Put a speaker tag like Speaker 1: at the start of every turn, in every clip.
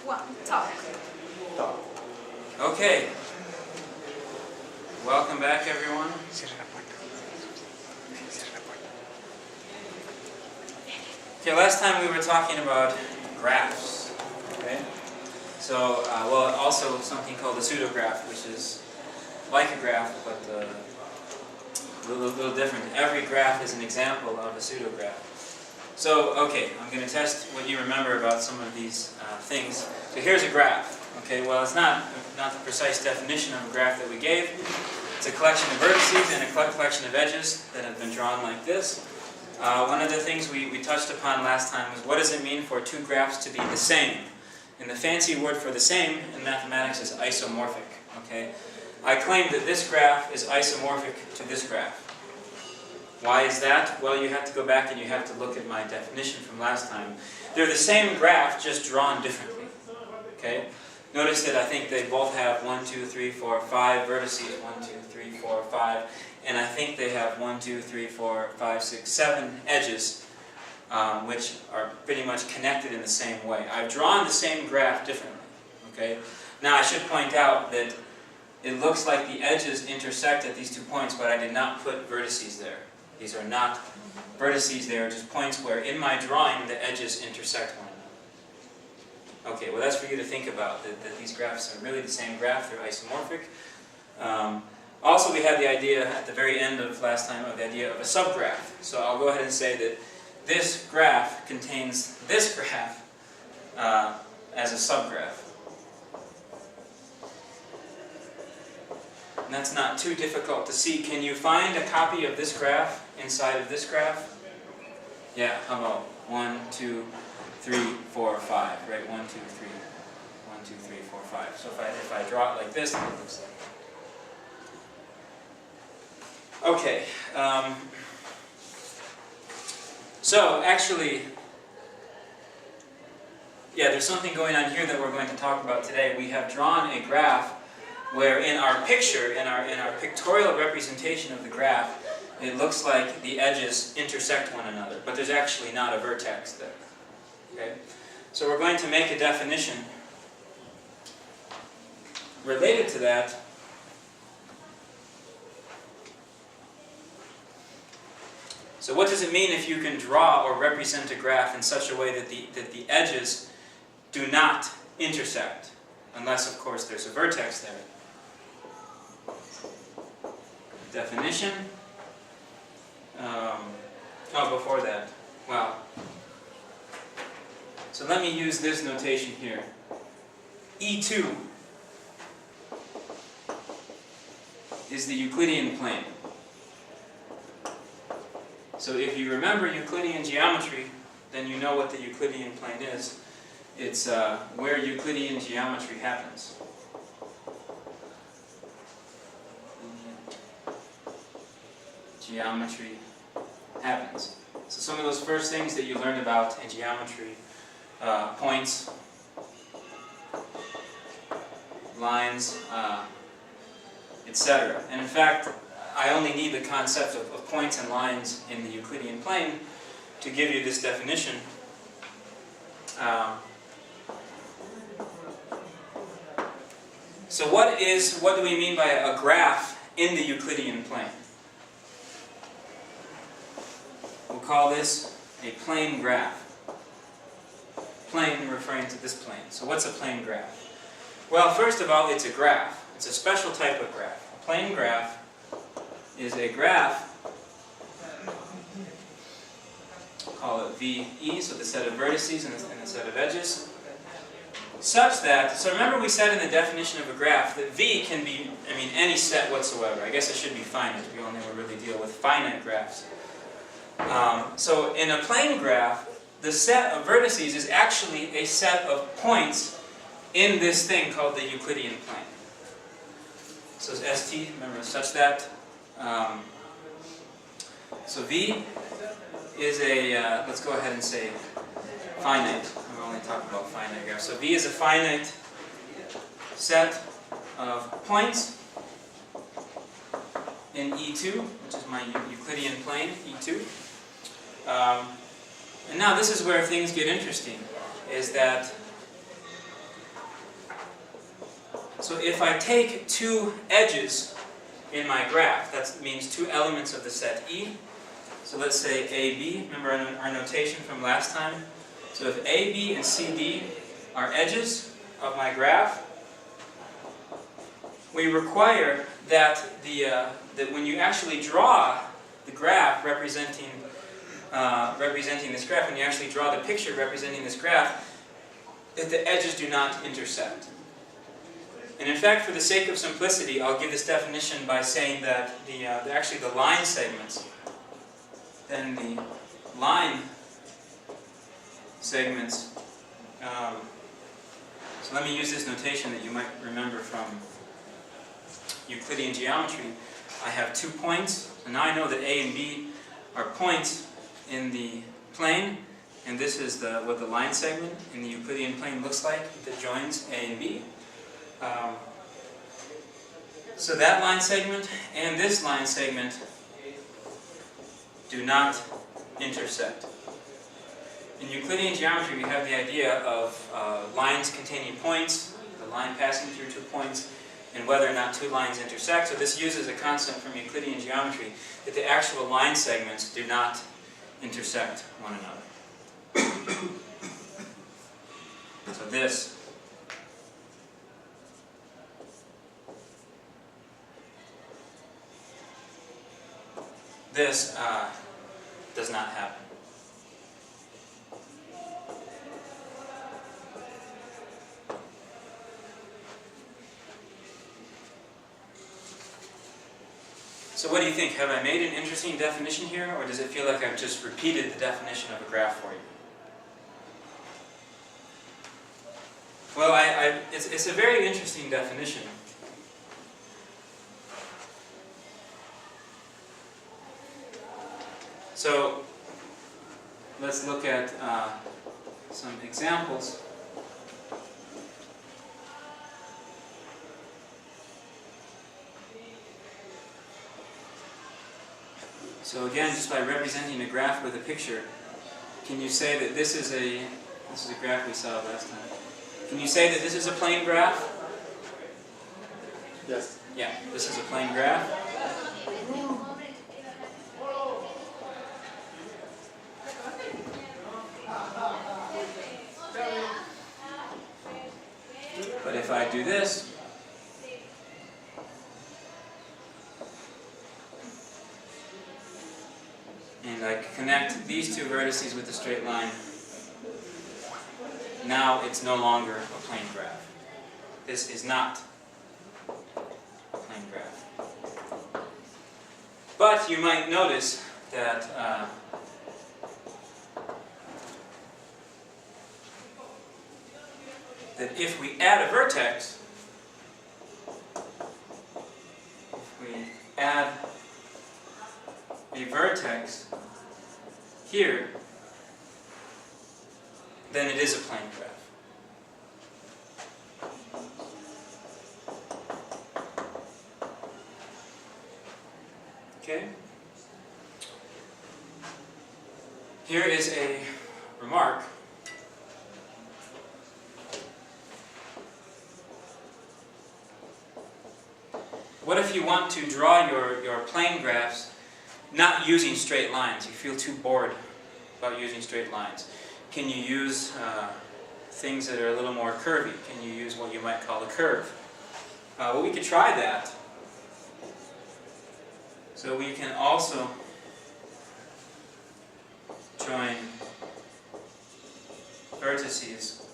Speaker 1: 1, talk.
Speaker 2: Okay. Welcome back, everyone. Okay, last time we were talking about graphs. Okay. So, well, also something called a pseudograph, which is like a graph, but a little different. Every graph is an example of a pseudograph. So, okay, I'm going to test what you remember about some of these things. So here's a graph. Okay, well, it's not the precise definition of a graph that we gave. It's a collection of vertices and a collection of edges that have been drawn like this. One of the things we touched upon last time was what does it mean for two graphs to be the same? And the fancy word for the same in mathematics is isomorphic. Okay, I claim that this graph is isomorphic to this graph. Why is that? Well, you have to go back and you have to look at my definition from last time. They're the same graph, just drawn differently. Okay? Notice that I think they both have 1, 2, 3, 4, 5 vertices. 1, 2, 3, 4, 5. And I think they have 1, 2, 3, 4, 5, 6, 7 edges, which are pretty much connected in the same way. I've drawn the same graph differently. Okay? Now, I should point out that it looks like the edges intersect at these 2 points, but I did not put vertices there. These are not vertices, they are just points where in my drawing the edges intersect one another. Okay, well that's for you to think about, that these graphs are really the same graph, they're isomorphic. Also we had the idea at the very end of last time of the idea of a subgraph. So I'll go ahead and say that this graph contains this graph as a subgraph. And that's not too difficult to see. Can you find a copy of this graph inside of this graph? Yeah, how about 1, 2, 3, 4, 5, right? 1, 2, 3, 1, 2, 3, 4, 5. So if I draw it like this, then it looks like. Okay. So actually, yeah, there's something going on here that we're going to talk about today. We have drawn a graph where in our picture, in our pictorial representation of the graph, it looks like the edges intersect one another, but there's actually not a vertex there. Okay? So we're going to make a definition related to that. So what does it mean if you can draw or represent a graph in such a way that the edges do not intersect, unless of course there's a vertex there? Definition. Before that. Wow. So let me use this notation here. E2 is the Euclidean plane. So if you remember Euclidean geometry, then you know what the Euclidean plane is. It's where Euclidean geometry happens. Geometry happens. So some of those first things that you learned about in geometry, points, lines, etc. And in fact, I only need the concept of points and lines in the Euclidean plane to give you this definition. So what do we mean by a graph in the Euclidean plane? We'll call this a plane graph. Plane referring to this plane. So what's a plane graph? Well, first of all, it's a graph. It's a special type of graph. A plane graph is a graph, call it VE, so the set of vertices and the set of edges, such that, so remember we said in the definition of a graph that V can be, any set whatsoever. I guess it should be finite. We only really deal with finite graphs. So in a plane graph, the set of vertices is actually a set of points in this thing called the Euclidean plane. So it's ST, remember, such that, so V is a, let's go ahead and say finite. We're only talking about finite graphs. So V is a finite set of points in E2, which is my Euclidean plane, E2. And now this is where things get interesting, is that So if I take two edges in my graph, that means two elements of the set E. So let's say AB, remember our notation from last time? So if AB and CD are edges of my graph, we require that that when you actually draw the graph representing this graph, when you actually draw the picture representing this graph, that the edges do not intersect. And in fact, for the sake of simplicity, I'll give this definition by saying that actually the line segments, then the line segments, so let me use this notation that you might remember from Euclidean geometry. I have 2 points, and now I know that A and B are points in the plane, and this is what the line segment in the Euclidean plane looks like that joins A and B. So that line segment and this line segment do not intersect. In Euclidean geometry, we have the idea of lines containing points, the line passing through 2 points, and whether or not 2 lines intersect. So this uses a concept from Euclidean geometry that the actual line segments do not intersect one another. So this does not happen. So what do you think? Have I made an interesting definition here, or does it feel like I've just repeated the definition of a graph for you? Well, it's a very interesting definition. So let's look at some examples. So again, just by representing a graph with a picture, can you say that this is a graph we saw last time? Can you say that this is a plane graph?
Speaker 1: Yes.
Speaker 2: Yeah, this is a plane graph. But if I do this, and I connect these 2 vertices with a straight line, now it's no longer a plane graph. This is not a plane graph. But you might notice that that if we add a vertex, here, then it is a plane graph. Okay? Here is a remark. What if you want to draw your plane graphs not using straight lines? You feel too bored about using straight lines. Can you use things that are a little more curvy? Can you use what you might call a curve? Well, we could try that. So we can also join vertices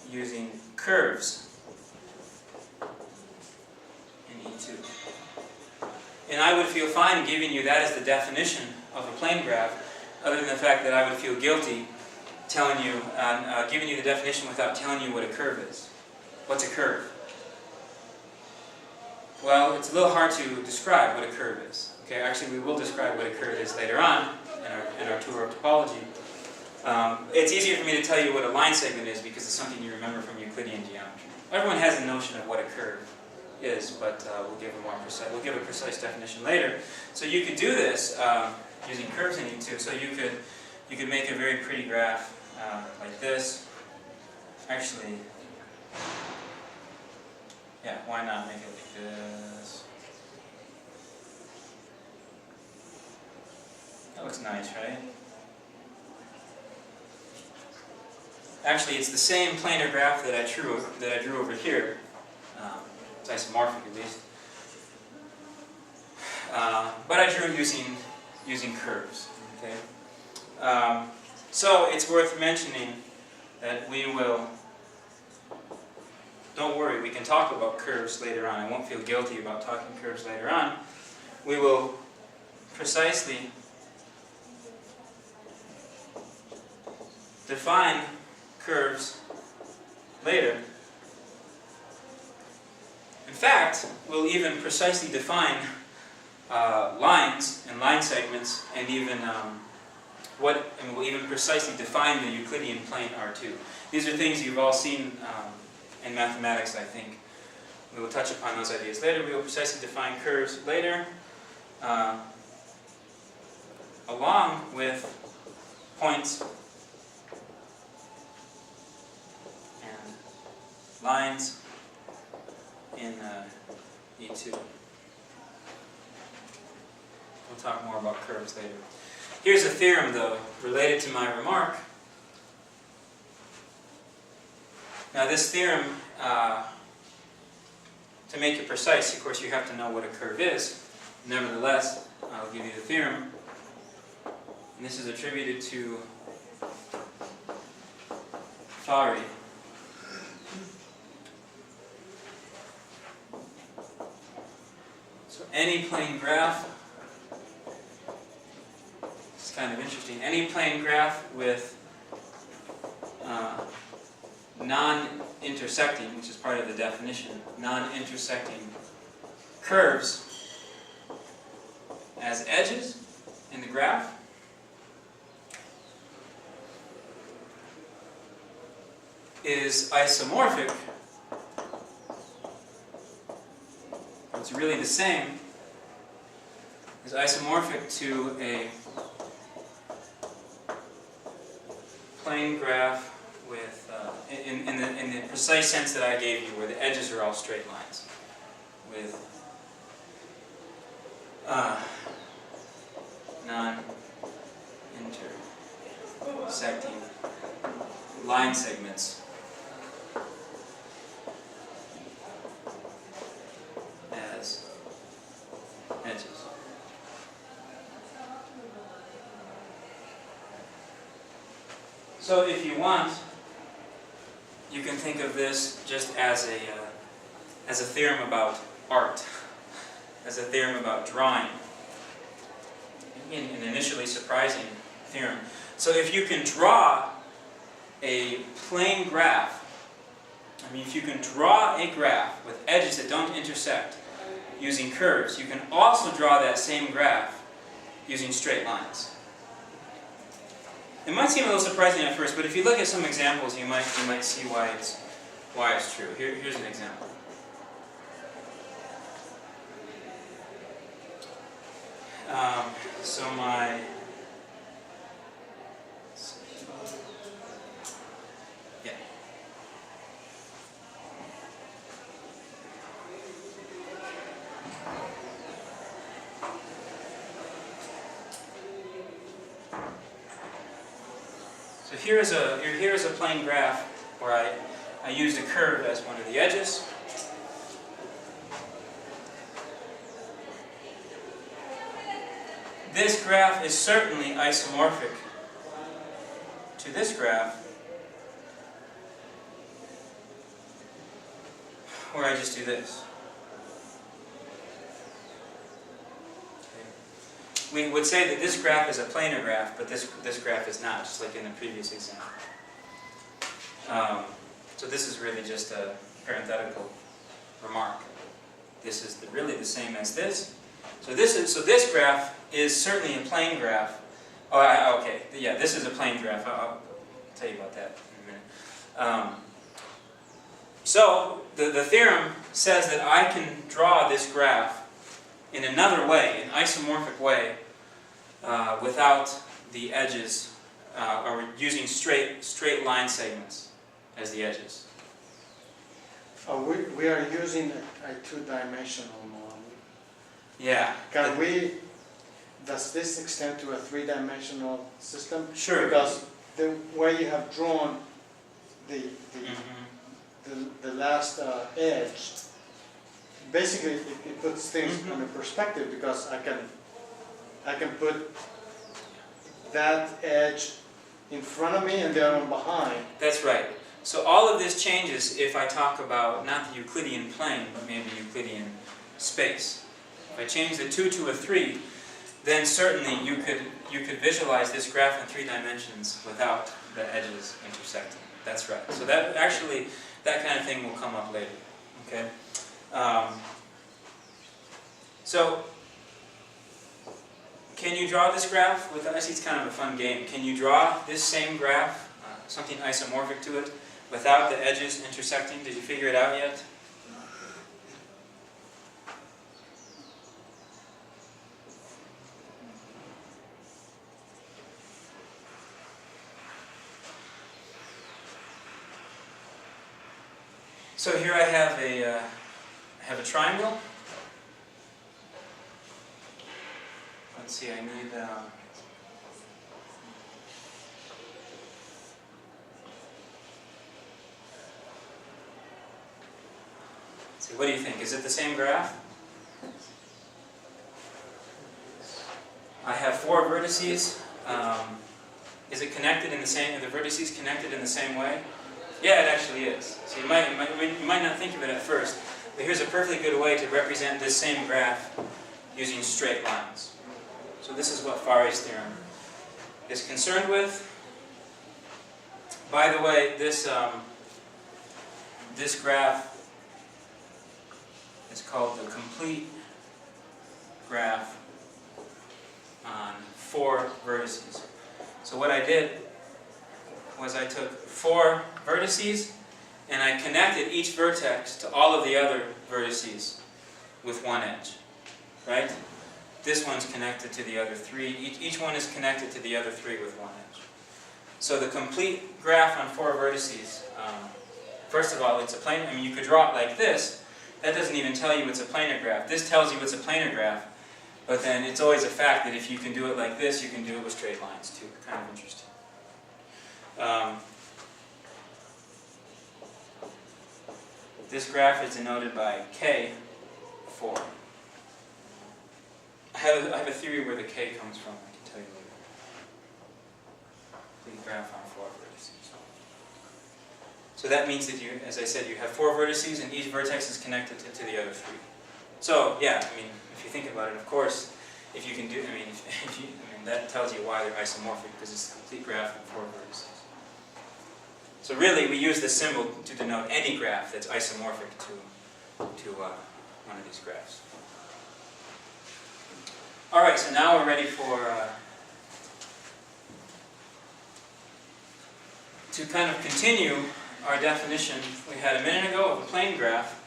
Speaker 2: using curves in E2. And I would feel fine giving you that as the definition of a plane graph, other than the fact that I would feel guilty telling you, giving you the definition without telling you what a curve is. What's a curve? Well, it's a little hard to describe what a curve is. Okay, actually we will describe what a curve is later on in our tour of topology. It's easier for me to tell you what a line segment is because it's something you remember from Euclidean geometry. Everyone has a notion of what a curve is, but we'll give a precise definition later. So you could do this using curves in E2. So you could make a very pretty graph like this. Actually, Yeah, why not make it like this? That looks nice, right? Actually, it's the same planar graph that I drew over here. It's isomorphic at least. But I drew it using curves. Okay. So it's worth mentioning that we will. Don't worry, we can talk about curves later on. I won't feel guilty about talking curves later on. We will precisely define curves later. In fact, we'll even precisely define lines and line segments, and even we'll even precisely define the Euclidean plane R2. These are things you've all seen in mathematics, I think. We will touch upon those ideas later. We will precisely define curves later, along with points and lines in E2. We'll talk more about curves later. Here's a theorem, though, related to my remark. Now this theorem, to make it precise, of course you have to know what a curve is. Nevertheless, I'll give you the theorem. And this is attributed to Fari. So any plane graph, it's kind of interesting, any plane graph with non-intersecting, which is part of the definition, non-intersecting curves as edges in the graph is isomorphic. It's really the same, is isomorphic to a plane graph with, in the precise sense that I gave you, where the edges are all straight lines, with non-intersecting line segments as edges. So if you want, you can think of this just as a theorem about art, as a theorem about drawing. An initially surprising theorem. So if you can draw a plane graph, if you can draw a graph with edges that don't intersect using curves, you can also draw that same graph using straight lines. It might seem a little surprising at first, but if you look at some examples, you might see why it's true. Here's an example. So here's a plane graph where I used a curve as one of the edges. This graph is certainly isomorphic to this graph, where I just do this. We would say that this graph is a planar graph, but this graph is not, just like in the previous example. So this is really just a parenthetical remark. This is really the same as this. So this graph is certainly a plane graph. Oh, okay. Yeah, this is a plane graph. I'll tell you about that in a minute. So the theorem says that I can draw this graph in another way, an isomorphic way, without the edges, or using straight line segments as the edges.
Speaker 1: We are using a two-dimensional model.
Speaker 2: Yeah.
Speaker 1: Does this extend to a three-dimensional system?
Speaker 2: Sure.
Speaker 1: Because the way you have drawn the last edge, basically it puts things under perspective, because I can put that edge in front of me and the other one behind.
Speaker 2: That's right. So all of this changes if I talk about not the Euclidean plane, but maybe Euclidean space. If I change the 2 to a 3, then certainly you could visualize this graph in 3 dimensions without the edges intersecting. That's right. So that actually, that kind of thing will come up later. Okay. So can you draw this graph with? I see it's kind of a fun game. Can you draw this same graph, something isomorphic to it, without the edges intersecting? Did you figure it out yet? So here I have a triangle. Let's see, I need let's see, what do you think? Is it the same graph? I have 4 vertices. Is it connected in the same? Are the vertices connected in the same way? Yeah, it actually is. So you might not think of it at first, but here's a perfectly good way to represent this same graph using straight lines. So this is what Faré's theorem is concerned with. By the way, this graph is called the complete graph on 4 vertices. So what I did was I took 4 vertices and I connected each vertex to all of the other vertices with one edge. Right? This one's connected to the other 3. Each one is connected to the other 3 with one edge. So the complete graph on 4 vertices, first of all, it's a planar. I mean, you could draw it like this. That doesn't even tell you it's a planar graph. This tells you it's a planar graph. But then it's always a fact that if you can do it like this, you can do it with straight lines too. Kind of interesting. This graph is denoted by K4. I have a theory where the K comes from. I can tell you later. The graph on 4 vertices. So that means that you, as I said, you have 4 vertices and each vertex is connected to the other 3. So yeah, I mean, if you think about it, of course, if you can do, I mean, that tells you why they're isomorphic, because it's a complete graph on 4 vertices. So really, we use this symbol to denote any graph that's isomorphic to one of these graphs. All right, so now we're ready for to kind of continue our definition we had a minute ago of a plane graph.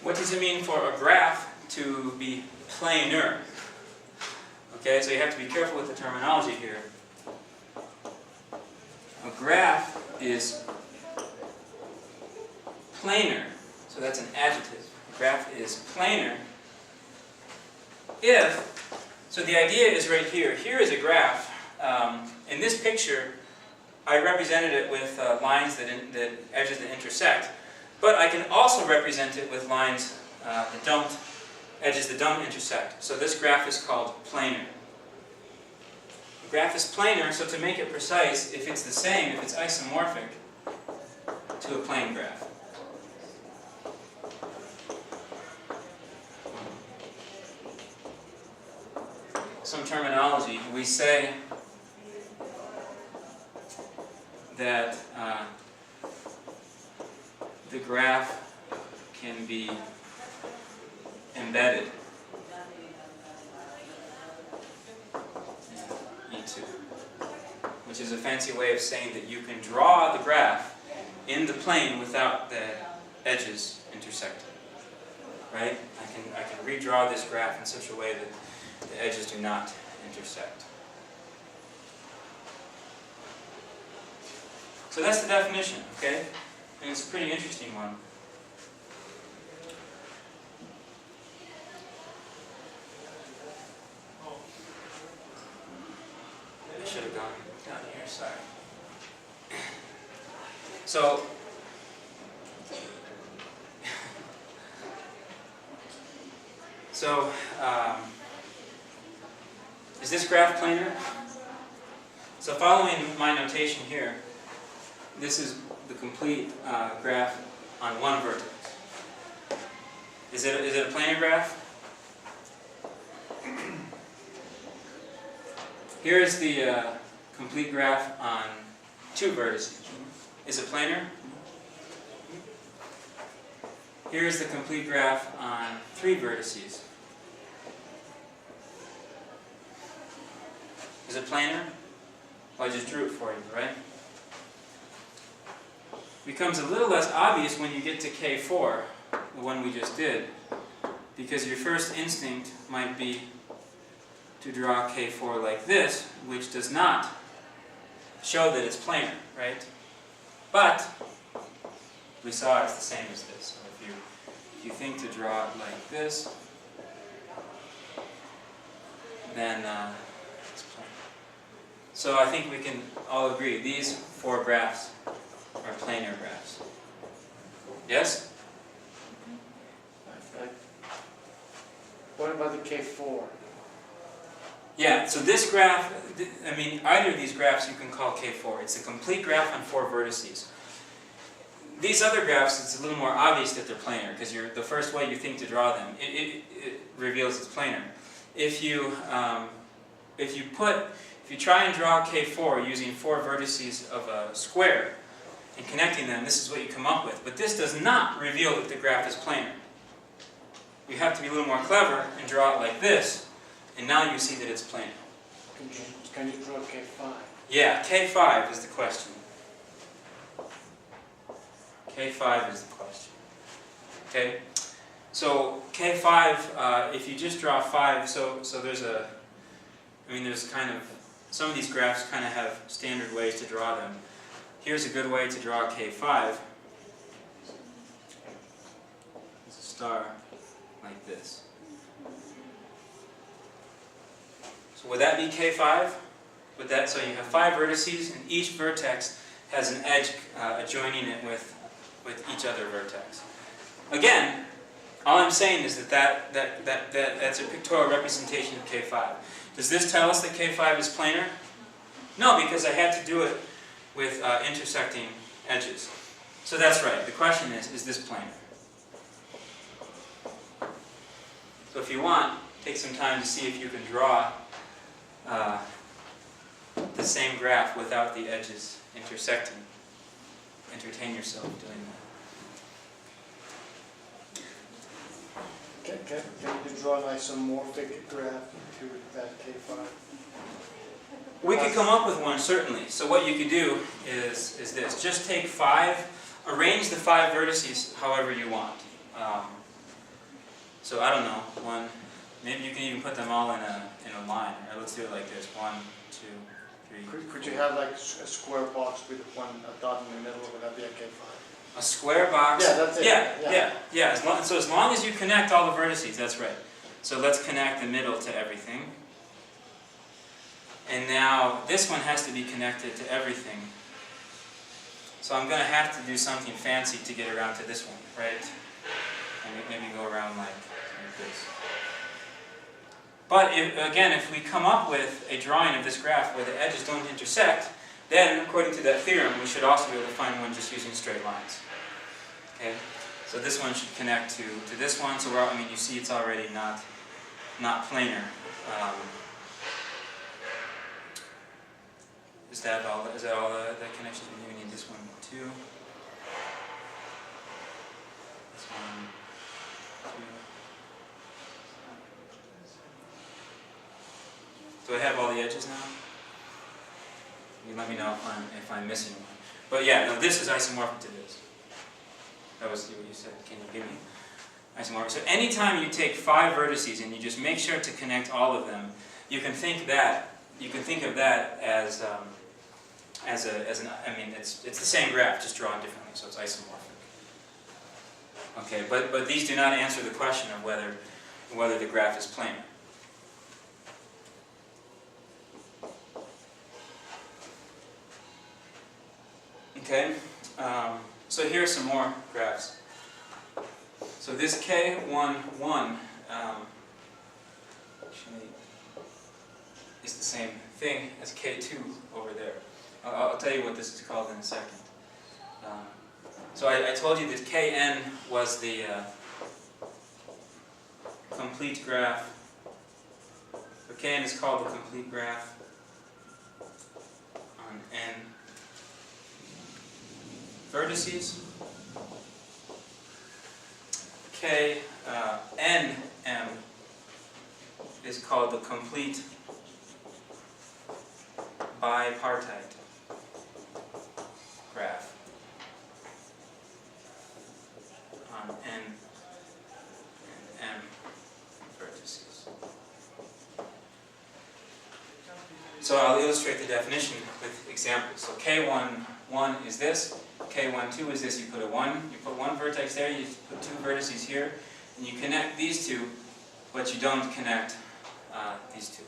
Speaker 2: What does it mean for a graph to be planar? Okay, so you have to be careful with the terminology here. A graph is planar, so that's an adjective. A graph is planar if, so the idea is right here. Here is a graph. In this picture, I represented it with lines edges that intersect, but I can also represent it with lines edges that don't intersect. So this graph is called planar. The graph is planar, so to make it precise, if it's the same, if it's isomorphic to a plane graph. Some terminology. We say that the graph can be embedded into, which is a fancy way of saying that you can draw the graph in the plane without the edges intersecting. Right? I can redraw this graph in such a way that the edges do not intersect. So that's the definition, okay? And it's a pretty interesting one. I should have gone down here, sorry. So, is this graph planar? So following my notation here, this is the complete graph on one vertex. Is it a planar graph? Here is the complete graph on two vertices. Is it planar? Here is the complete graph on three vertices. Is it planar? Well, I just drew it for you, right? Becomes a little less obvious when you get to K4, the one we just did, because your first instinct might be to draw K4 like this, which does not show that it's planar, right? But we saw it's the same as this. So if you think to draw it like this, then it's planar. So I think we can all agree these four graphs are planar graphs. Yes?
Speaker 1: What about the K4?
Speaker 2: Yeah, so this graph, I mean, either of these graphs you can call K4. It's a complete graph on four vertices. These other graphs, it's a little more obvious that they're planar, because the first way you think to draw them, it reveals it's planar. If you try and draw K4 using four vertices of a square and connecting them, this is what you come up with. But this does not reveal that the graph is planar. You have to be a little more clever and draw it like this, and now you see that it's planar.
Speaker 1: Can you draw K5?
Speaker 2: Yeah, K5 is the question. K5 is the question. Okay? So K5, if you just draw 5, so there's there's kind of, some of these graphs kind of have standard ways to draw them. Here's a good way to draw K5. It's a star like this. So would that be K5? So you have 5 vertices, and each vertex has an edge adjoining it with each other vertex. Again, all I'm saying is that's a pictorial representation of K5. Does this tell us that K5 is planar? No, because I had to do it with intersecting edges. So that's right. The question is this planar? So if you want, take some time to see if you can draw the same graph without the edges intersecting. Entertain yourself doing that.
Speaker 1: Can you draw an isomorphic graph to that K5?
Speaker 2: We could come up with one, certainly. So what you could do is this. Just take 5, arrange the 5 vertices however you want. So I don't know, 1, maybe you can even put them all in a line. Or let's do it like this, 1, 2, 3.
Speaker 1: Could you have like a square box with a dot in the middle? Would that be a K5?
Speaker 2: A square box?
Speaker 1: Yeah, that's it.
Speaker 2: Yeah. So as long as you connect all the vertices, that's right. So let's connect the middle to everything. And now this one has to be connected to everything. So I'm going to have to do something fancy to get around to this one, right? And maybe go around like this. But if we come up with a drawing of this graph where the edges don't intersect, then according to that theorem, we should also be able to find one just using straight lines. Okay? So this one should connect to this one. So you see it's already not planar. Is that all the connections we need? This one too. This one, 2. Do I have all the edges now? You let me know if I'm missing one. But yeah, no, this is isomorphic to this. That was what you said. Can you give me isomorphic? So anytime you take 5 vertices and you just make sure to connect all of them, you can think of that as I mean, it's the same graph, just drawn differently, so it's isomorphic. Okay, but these do not answer the question of whether the graph is planar. Okay, so here are some more graphs. So this K11 actually is the same thing as K2 over there. I'll tell you what this is called in a second. So I told you that Kn was the complete graph. So Kn is called the complete graph on n vertices. Nm is called the complete bipartite graph on n and m vertices. So I'll illustrate the definition with examples. So K11 is this, K12 is this. You put one vertex there, you put two vertices here, and you connect these two, but you don't connect these two.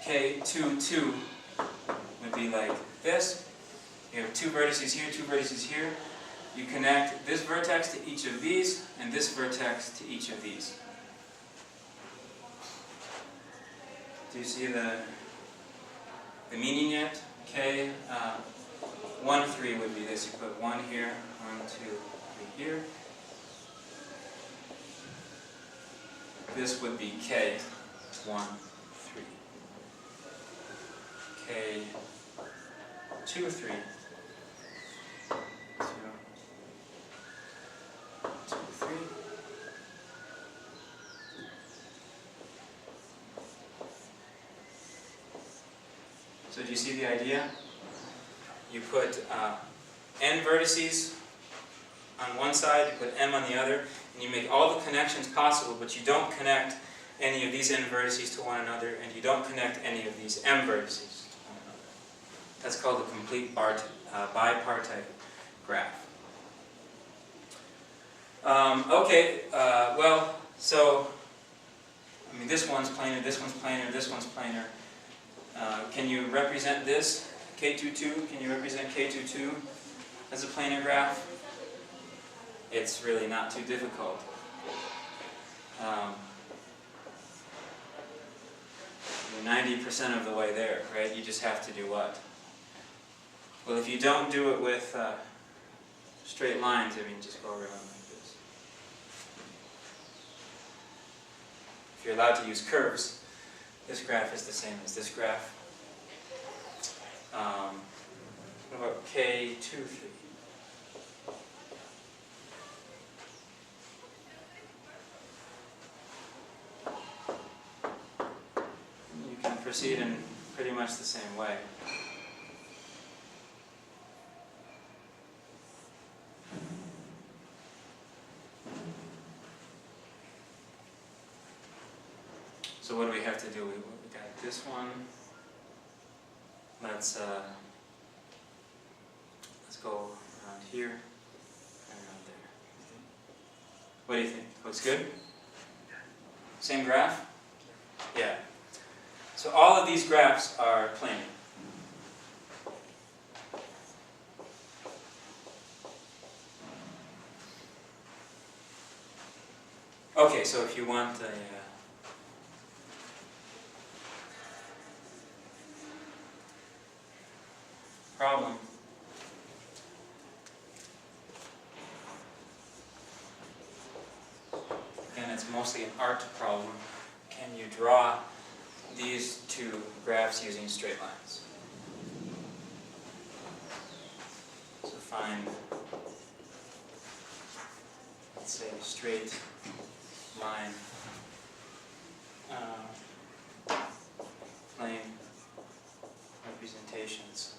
Speaker 2: K22 would be like this. You have two vertices here, two vertices here. You connect this vertex to each of these, and this vertex to each of these. Do you see the meaning yet? K, 1, 3 would be this. You put 1 here, 1, 2, 3 here. This would be K, 1, 3. K, 2, 3. 2, 3. So do you see the idea? You put n vertices on one side, you put m on the other, and you make all the connections possible, but you don't connect any of these n vertices to one another, and you don't connect any of these m vertices to one another. That's called a complete bipartite graph. Well, so, I mean, this one's planar, this one's planar, this one's planar. Can you represent this, K22? Can you represent K22 as a planar graph? It's really not too difficult. You're 90% of the way there, right? You just have to do what? Well, if you don't do it with straight lines, I mean, just go around like this. If you're allowed to use curves, this graph is the same as this graph. What about K23? You can proceed in pretty much the same way. So what do we have to do? We got this one. Let's go around here and around there. What do you think? Looks good? Same graph? Yeah. So all of these graphs are planar. Okay, so if you want a problem, again, it's mostly an art problem. Can you draw these two graphs using straight lines? So find, let's say, a straight line, plane representations.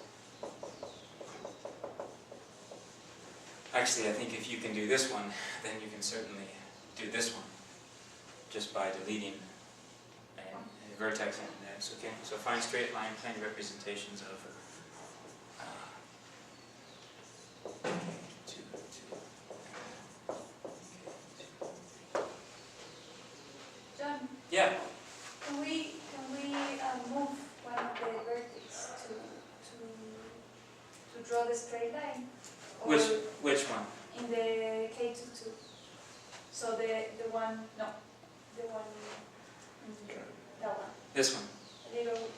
Speaker 2: Actually, I think if you can do this one, then you can certainly do this one, just by deleting vertex and an edge. Okay, so find straight line plane representations of
Speaker 3: John,
Speaker 2: yeah.
Speaker 3: can we move one of the vertices to draw the straight line? Or
Speaker 2: Which one?
Speaker 3: in the K22. So the one, no, the one, that one.
Speaker 2: This one.
Speaker 3: A little,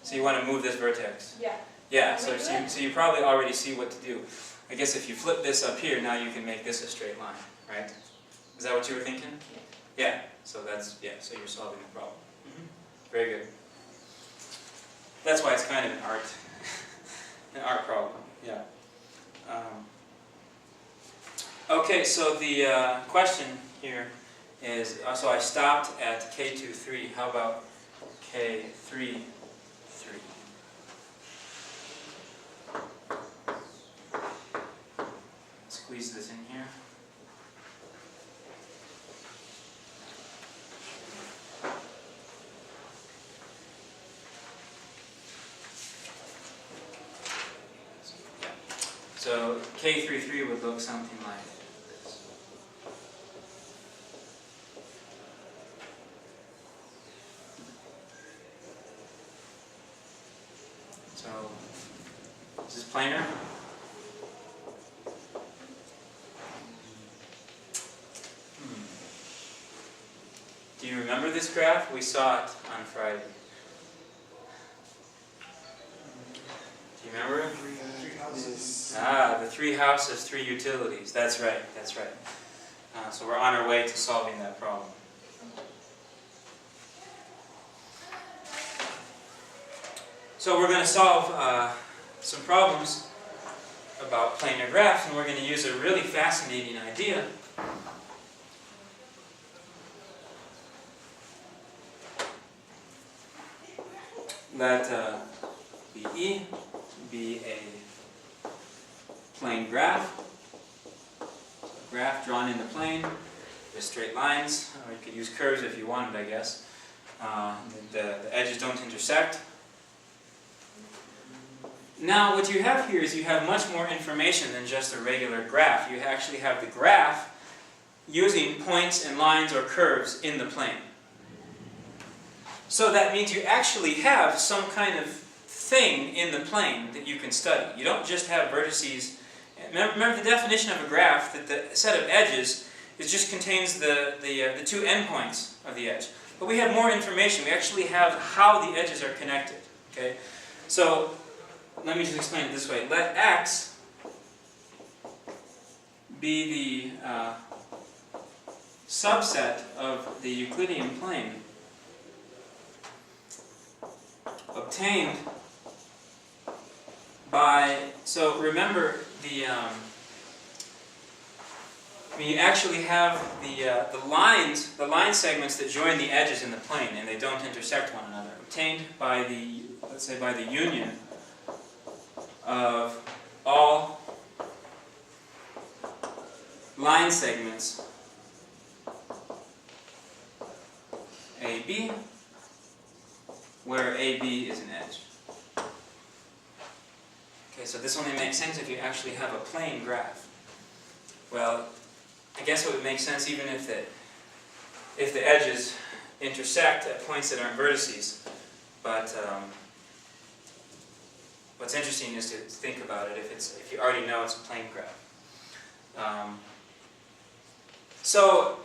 Speaker 2: So you want to move this vertex?
Speaker 3: yeah.
Speaker 2: Yeah.
Speaker 3: Can we
Speaker 2: So
Speaker 3: do it?
Speaker 2: so you probably already see what to do. I guess if you flip this up here, now you can make this a straight line, right? Is that what you were thinking? Yeah. So that's, yeah, so you're solving the problem. Very good. That's why it's kind of an art problem, yeah. Okay, so the question here is, so I stopped at K23, how about K33? Squeeze this in here. So K33 would look something like this. So, is this planar? Do you remember this graph? We saw it on Friday. Do you remember it? Ah, the 3 houses, 3 utilities. That's right, that's right. So we're on our way to solving that problem. So we're going to solve some problems about planar graphs, and we're going to use a really fascinating idea. Let BE be a plane graph. So a graph drawn in the plane with straight lines, or you could use curves if you wanted, I guess. The edges don't intersect. Now what you have here is you have much more information than just a regular graph. You actually have the graph using points and lines or curves in the plane. So that means you actually have some kind of thing in the plane that you can study. You don't just have vertices. Remember the definition of a graph, that the set of edges just contains the 2 endpoints of the edge. But we have more information. We actually have how the edges are connected. Okay? So let me just explain it this way. Let X be the subset of the Euclidean plane obtained by, so remember the, you actually have the line segments that join the edges in the plane, and they don't intersect one another, obtained by the, let's say by the union of all line segments AB, where AB is an edge. Okay, so this only makes sense if you actually have a plane graph. Well, I guess it would make sense even if the edges intersect at points that aren't vertices. But what's interesting is to think about it if you already know it's a plane graph. So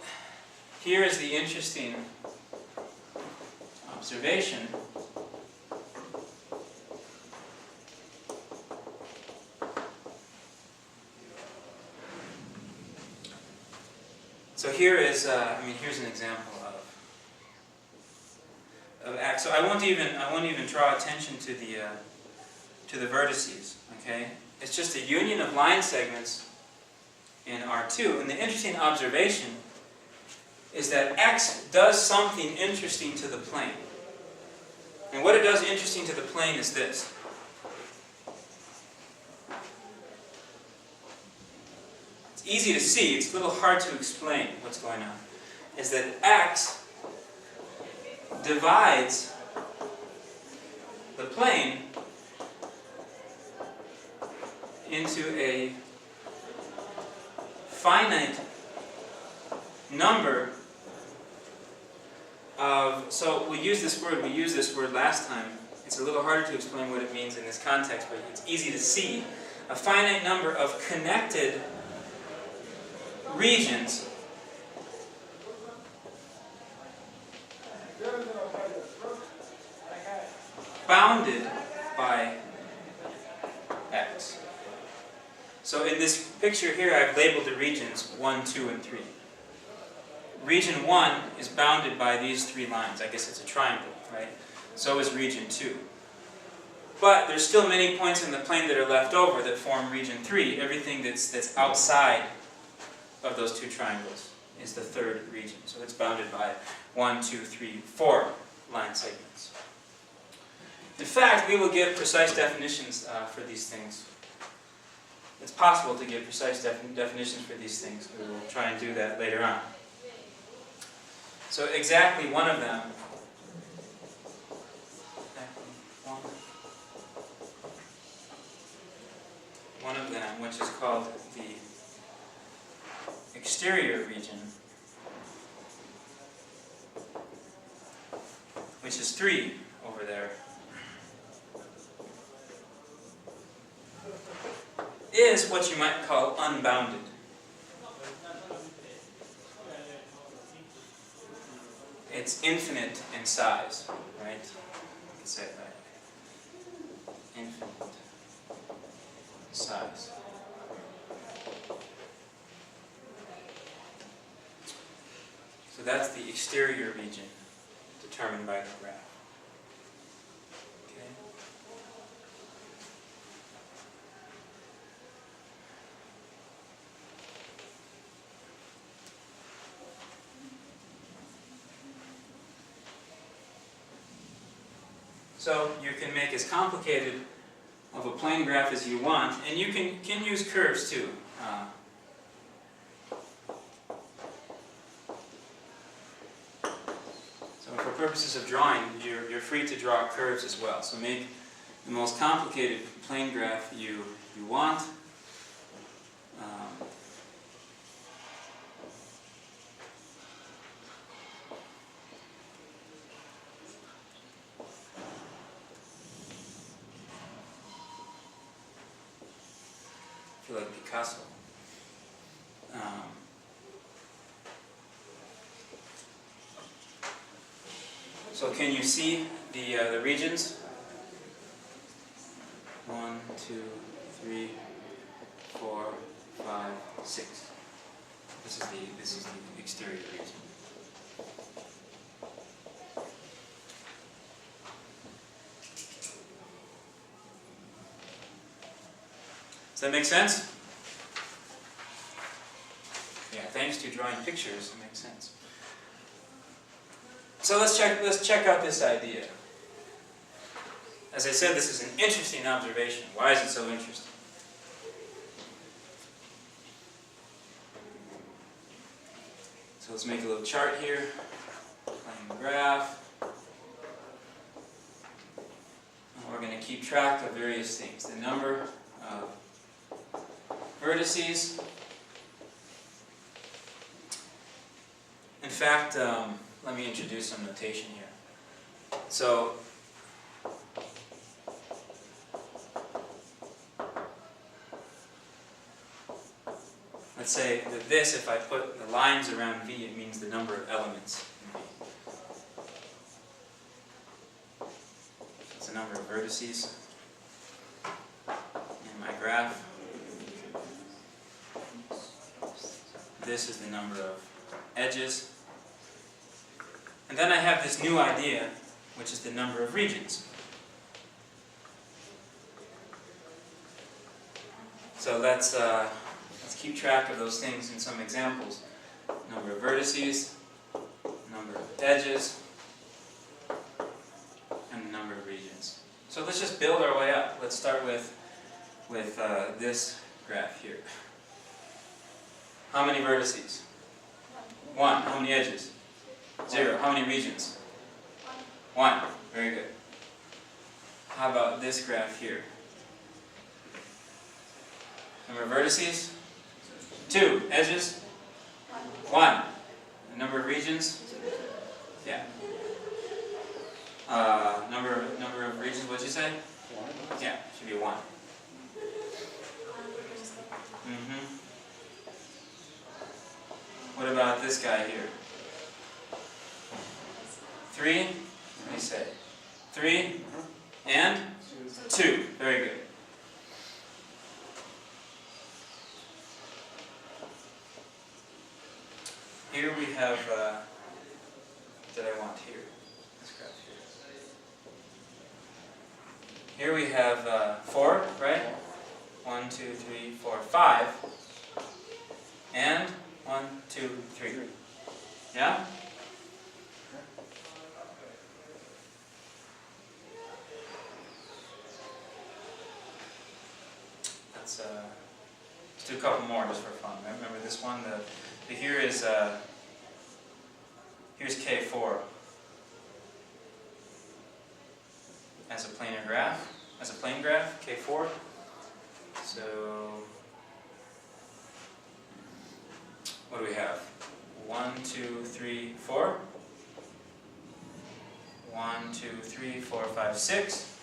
Speaker 2: here is the interesting observation. So here is, here's an example of X. So I won't even draw attention to the vertices. Okay, it's just a union of line segments in R2. And the interesting observation is that X does something interesting to the plane. And what it does interesting to the plane is this. It's easy to see, it's a little hard to explain what's going on. Is that X divides the plane into a finite number of, so we used this word last time. It's a little harder to explain what it means in this context, but it's easy to see. A finite number of connected regions bounded by x. So in this picture here, I've labeled the regions 1, 2, and 3. Region 1 is bounded by these 3 lines. I guess it's a triangle, right? So is region 2. But there's still many points in the plane that are left over that form region 3. Everything that's outside of those 2 triangles is the 3rd region. So it's bounded by 1, 2, 3, 4 line segments. In fact, we will give precise definitions for these things. It's possible to give precise definitions for these things. We will try and do that later on. So exactly one of them, which is called the exterior region, which is 3 over there, is what you might call unbounded. It's infinite in size, right? You can say it that way. Infinite size. So that's the exterior region determined by the graph. Okay. So you can make as complicated of a plane graph as you want, and you can use curves too. So for purposes of drawing, you're free to draw curves as well. So make the most complicated plane graph you want. I feel like Picasso. So can you see the regions? 1, 2, 3, 4, 5, 6. This is the exterior region. Does that make sense? Yeah, thanks to drawing pictures, it makes sense. So let's check out this idea. As I said, this is an interesting observation. Why is it so interesting? So let's make a little chart here. Plane graph. And we're going to keep track of various things. The number of vertices. In fact, let me introduce some notation here. So, let's say that this, if I put the lines around V, it means the number of elements in V. It's the number of vertices in my graph. This is the number of edges. And then I have this new idea, which is the number of regions. So let's keep track of those things in some examples. Number of vertices, number of edges, and the number of regions. So let's just build our way up. Let's start with this graph here. How many vertices? 1. How many edges? 0. How many regions? 1. Very good. How about this graph here? Number of vertices? 2. Edges? 1. The number of regions? Yeah. Number of regions, what'd you say?
Speaker 1: 1.
Speaker 2: Yeah, should be 1. What about this guy here? 3? What do you say? 3 and 2. Very good. Here we have, what did I want here? This graph here. Here we have 4, right? 1, 2, 3, 4, 5. And 1, 2, 3. Yeah? Let's do a couple more just for fun. Remember this one? Here is here's K4 as a planar graph, as a plane graph, K4. So what do we have? 1, 2, 3, 4. 1, 2, 3, 4, 5, 6.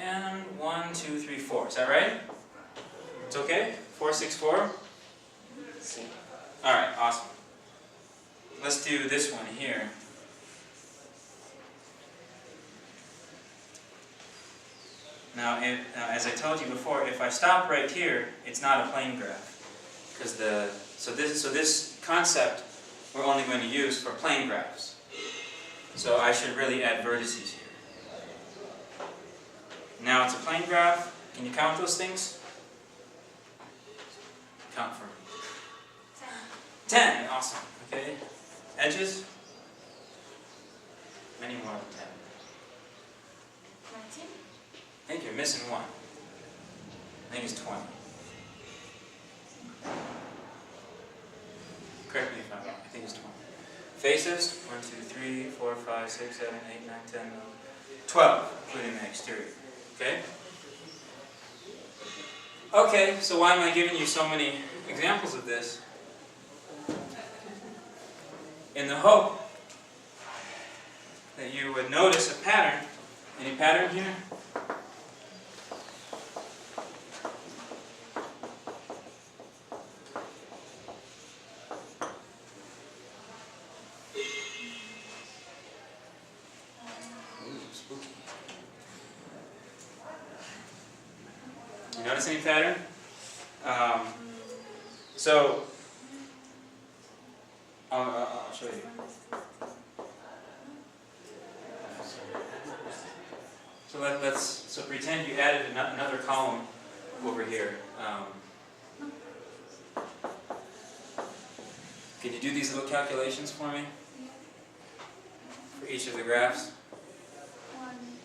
Speaker 2: And 1, 2, 3, 4. Is that right? It's okay? 4, 6, 4? Alright, awesome. Let's do this one here. Now, as I told you before, if I stop right here, it's not a plane graph. Because so this concept we're only going to use for plane graphs. So I should really add vertices here. Now it's a plane graph. Can you count those things? Count for me. 10. Awesome. Okay. Edges? Many more than 10.
Speaker 3: 19?
Speaker 2: I think you're missing one. I think it's 20. Correct me if I'm wrong. I think it's 20. Faces? 1, 2, 3, 4, 5, 6, 7, 8, 9, 10, 12, including the exterior. Okay? Okay, so why am I giving you so many examples of this? In the hope that you would notice a pattern. Any pattern here? You notice any pattern? I'll show you. So pretend you added another column over here. Can you do these little calculations for me? For each of the graphs?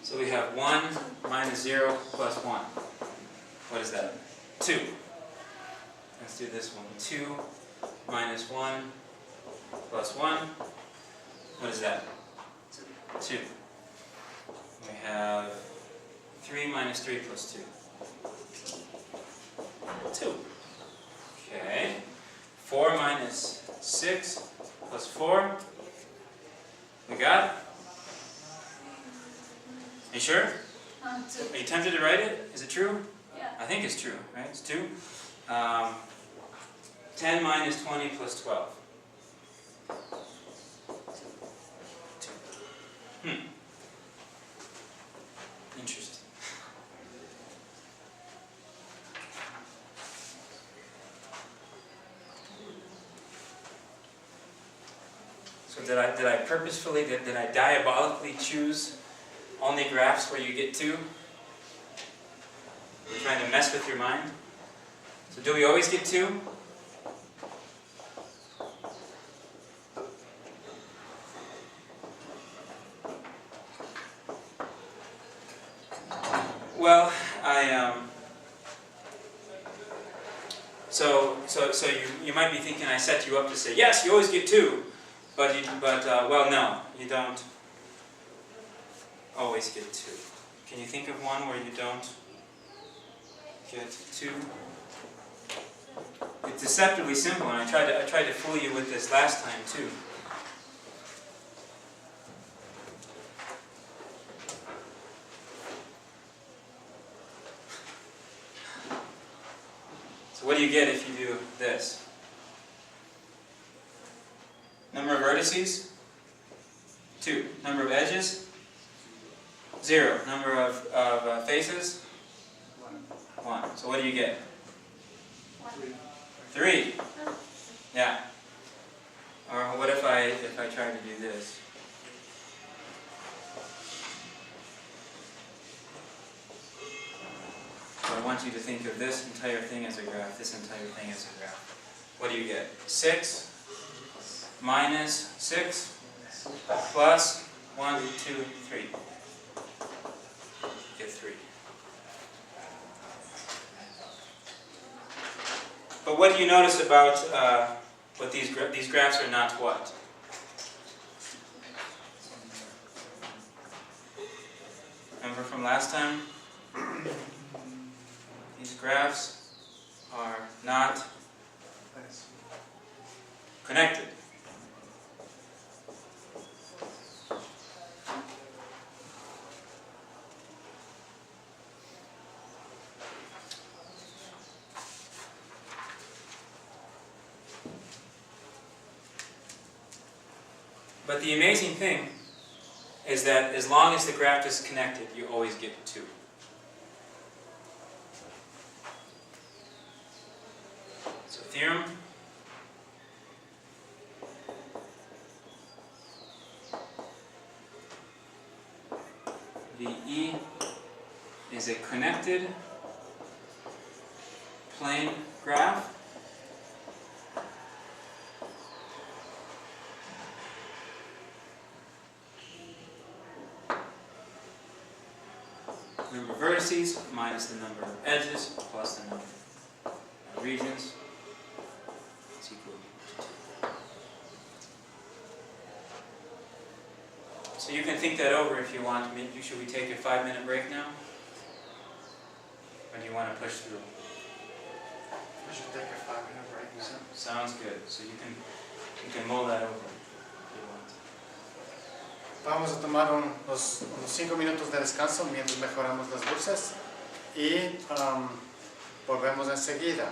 Speaker 2: So we have 1 minus 0 plus 1. What is that? 2. Let's do this one. 2 minus 1 plus 1. What is that? 2. We have 3 minus 3 plus 2. 2. Okay. 4 minus 6 plus 4. We got it? Are you sure?
Speaker 3: 2.
Speaker 2: Are you tempted to write it? Is it true?
Speaker 3: Yeah.
Speaker 2: I think it's true, right? It's 2. 10 minus 20 plus 12. 2. Interesting. So did I purposefully, did I diabolically choose only graphs where you get 2? We're trying to mess with your mind. So do we always get 2? Well, so you might be thinking I set you up to say yes, you always get 2, but well, no, you don't. always get 2. Can you think of one where you don't get 2? It's deceptively simple, and I tried to fool you with this last time too. So what do you get if you do this? Number of vertices? 2. Number of edges? 0. Number of faces? 1. So what do you get? 3. Yeah. Or what if I try to do this? So I want you to think of this entire thing as a graph, this entire thing as a graph. What do you get? 6 minus 6 plus 1, 2, 3. You get 3. But what do you notice about what these graphs are not what? Remember from last time? These graphs are not connected. But the amazing thing is that as long as the graph is connected, you always get 2. So theorem. VE is a connected plane graph number of vertices minus the number of edges plus the number of regions is equal to 2. So you can think that over if you want. Should we take a 5-minute break now? Or do you want to push through?
Speaker 1: We should take a 5-minute break now.
Speaker 2: Sounds good. So you can mull that over if you want.
Speaker 1: Vamos a tomar unos 5 minutos de descanso mientras mejoramos las luces y volvemos enseguida.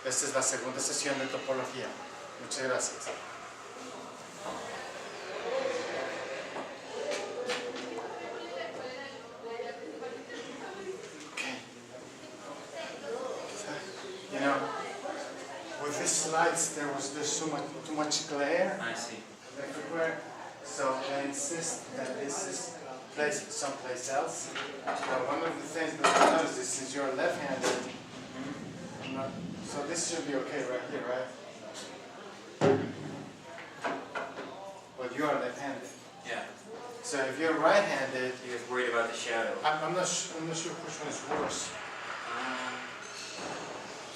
Speaker 1: Esta es la segunda sesión de topología. Muchas gracias. Okay. You know, with these slides there's too much glare
Speaker 2: I see.
Speaker 1: everywhere. So I insist that this is placed someplace else. Now one of the things that I noticed is since you're left-handed, so this should be okay right here, right? But you are left-handed.
Speaker 2: Yeah.
Speaker 1: So if you're right-handed,
Speaker 2: You're worried about the shadow.
Speaker 1: I'm not sure which one is worse.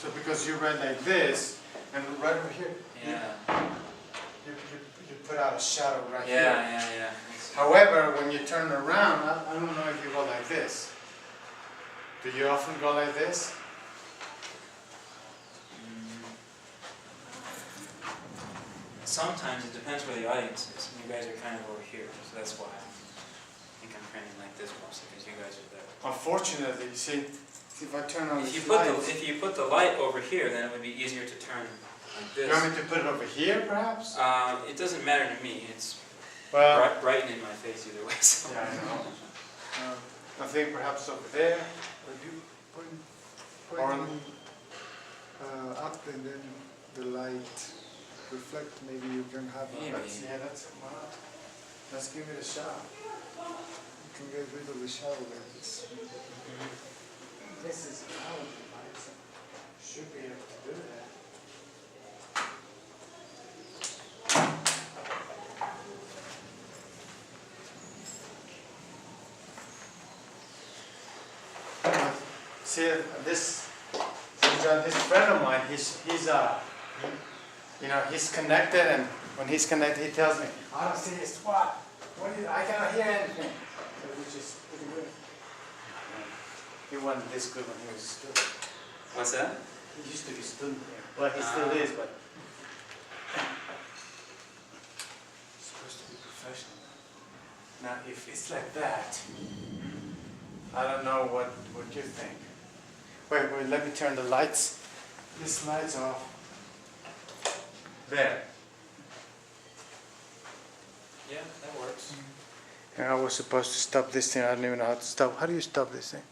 Speaker 1: So because you read like this, and right over here,
Speaker 2: Yeah.
Speaker 1: you put out a shadow right here.
Speaker 2: Yeah.
Speaker 1: However, when you turn around, I don't know if you go like this. Do you often go like this?
Speaker 2: Sometimes it depends where the audience is. You guys are kind of over here, so that's why I think I'm printing like this mostly, because you guys are there.
Speaker 1: Unfortunately, you see, if I turn on
Speaker 2: If
Speaker 1: the
Speaker 2: you put the light over here, then it would be easier to turn like
Speaker 1: you
Speaker 2: this.
Speaker 1: want me to put it over here, perhaps?
Speaker 2: It doesn't matter to me. It's
Speaker 1: Well,
Speaker 2: brighten in my face either way. So.
Speaker 1: yeah, I know. I think perhaps over there.
Speaker 4: But you point
Speaker 1: Or-
Speaker 4: up and then the light reflect, maybe you can have
Speaker 2: Maybe.
Speaker 1: Why not? Let's give it a shot.
Speaker 4: you can get rid of the shadow like this.
Speaker 1: This is out, so should be able to do that. See this friend of mine, he's connected, and when he's connected he tells me, I don't see his spot. I cannot hear anything. wasn't this good when he was a student.
Speaker 2: What's that?
Speaker 1: He used to be a student here. Well, he still is, but. Supposed to be professional. Now, if it's like that, I don't know what you think. Wait, let me turn the lights. This light's off. There.
Speaker 2: Yeah, that works.
Speaker 1: And I was supposed to stop this thing. I don't even know how to stop. How do you stop this thing?